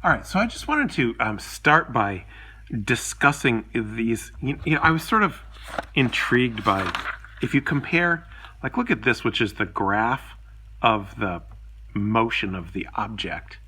All right, so I just wanted to start by discussing these. I was sort of intrigued by, if you compare, like look at this, which is the graph of the motion of the object.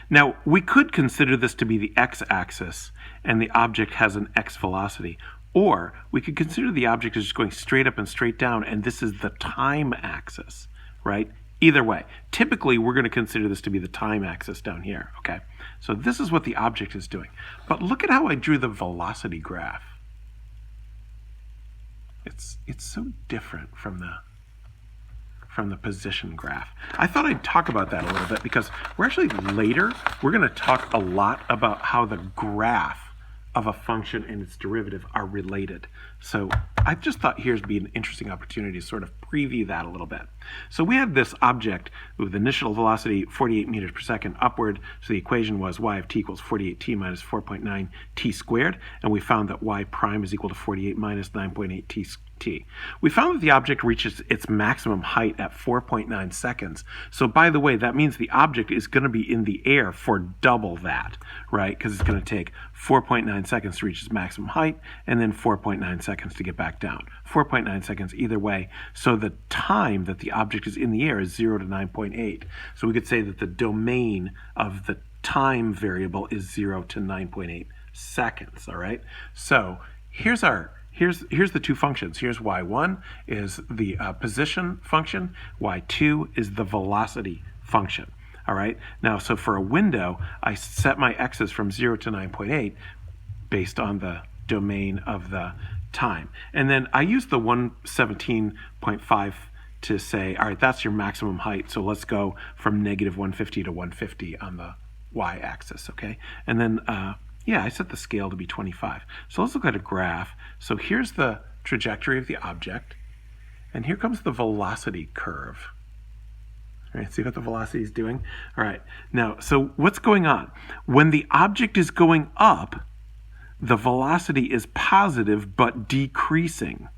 Now, we could consider this to be the x-axis and the object has an x velocity, or we could consider the object as just going straight up and straight down, and this is the time axis, right? Either way, typically we're going to consider this to be the time axis down here, okay? So this is what the object is doing. But look at how I drew the velocity graph. It's so different from the position graph. I thought I'd talk about that a little bit because we're going to talk a lot about how the graph of a function and its derivative are related. So I just thought here's be an interesting opportunity to sort of preview that a little bit. So we had this object with initial velocity 48 meters per second upward. So the equation was y of t equals 48t minus 4.9 t squared. And we found that y prime is equal to 48 minus 9.8 t. We found that the object reaches its maximum height at 4.9 seconds. So by the way, that means the object is going to be in the air for double that, right? Because it's going to take 4.9 seconds to reach its maximum height and then 4.9 seconds to get back down. 4.9 seconds either way. So the time that the object is in the air is 0 to 9.8. So we could say that the domain of the time variable is 0 to 9.8 seconds, all right? So here's the two functions. Here's y1 is the position function. y2 is the velocity function. All right. Now, so for a window, I set my x's from 0 to 9.8 based on the domain of the time. And then I use the 117.5 to say, all right, that's your maximum height. So let's go from negative 150 to 150 on the y-axis, okay? And then yeah, I set the scale to be 25. So let's look at a graph. So here's the trajectory of the object, and here comes the velocity curve. All right, see what the velocity is doing? All right, now, so what's going on? When the object is going up, the velocity is positive but decreasing.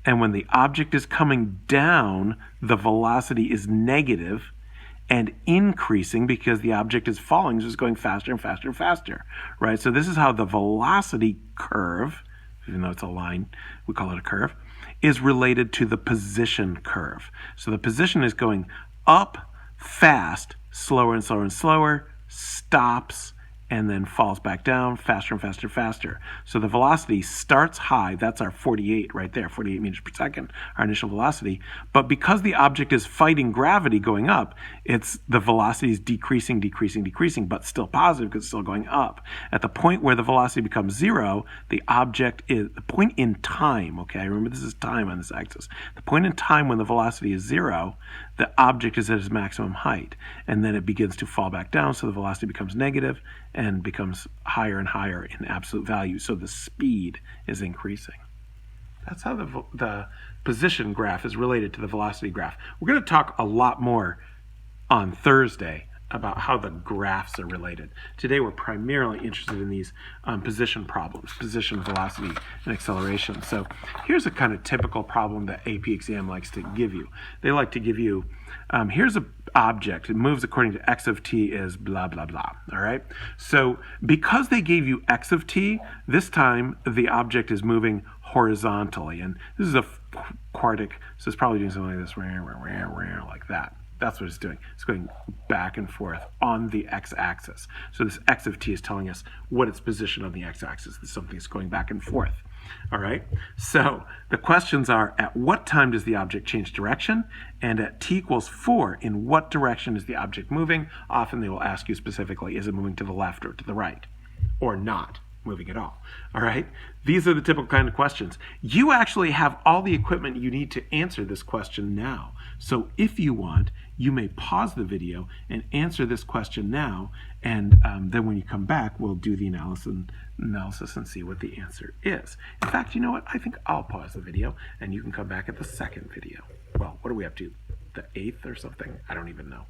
And when the object is coming down, the velocity is negative and increasing because the object is falling, so it's going faster and faster and faster, right? So this is how the velocity curve, even though it's a line, we call it a curve, is related to the position curve. So the position is going up fast, slower and slower and slower, stops, and then falls back down faster and faster and faster. So the velocity starts high. That's our 48 right there, 48 meters per second, our initial velocity. But because the object is fighting gravity going up, the velocity is decreasing, decreasing, decreasing, but still positive because it's still going up. At the point where the velocity becomes 0, the object is, the point in time, okay, remember this is time on this axis. The point in time when the velocity is 0, the object is at its maximum height, and then it begins to fall back down, so the velocity becomes negative and becomes higher and higher in absolute value, so the speed is increasing. That's how the position graph is related to the velocity graph. We're going to talk a lot more on Thursday about how the graphs are related. Today we're primarily interested in these position problems, position, velocity, and acceleration. So here's a kind of typical problem that AP exam likes to give you. They like to give you, here's an object. It moves according to x of t is blah, blah, blah, all right? So because they gave you x of t, this time the object is moving horizontally. And this is a quartic, so it's probably doing something like this, like that. That's what it's doing. It's going back and forth on the x-axis. So this x of t is telling us what its position on the x-axis is. Something that's going back and forth. All right? So the questions are, at what time does the object change direction? And at t equals 4, in what direction is the object moving? Often they will ask you specifically, is it moving to the left or to the right? Or not moving at all. All right? These are the typical kind of questions. You actually have all the equipment you need to answer this question now. So if you want, you may pause the video and answer this question now, and then when you come back, we'll do the analysis and see what the answer is. In fact, you know what? I think I'll pause the video, and you can come back at the second video. Well, what are we up to? The 8th or something? I don't even know.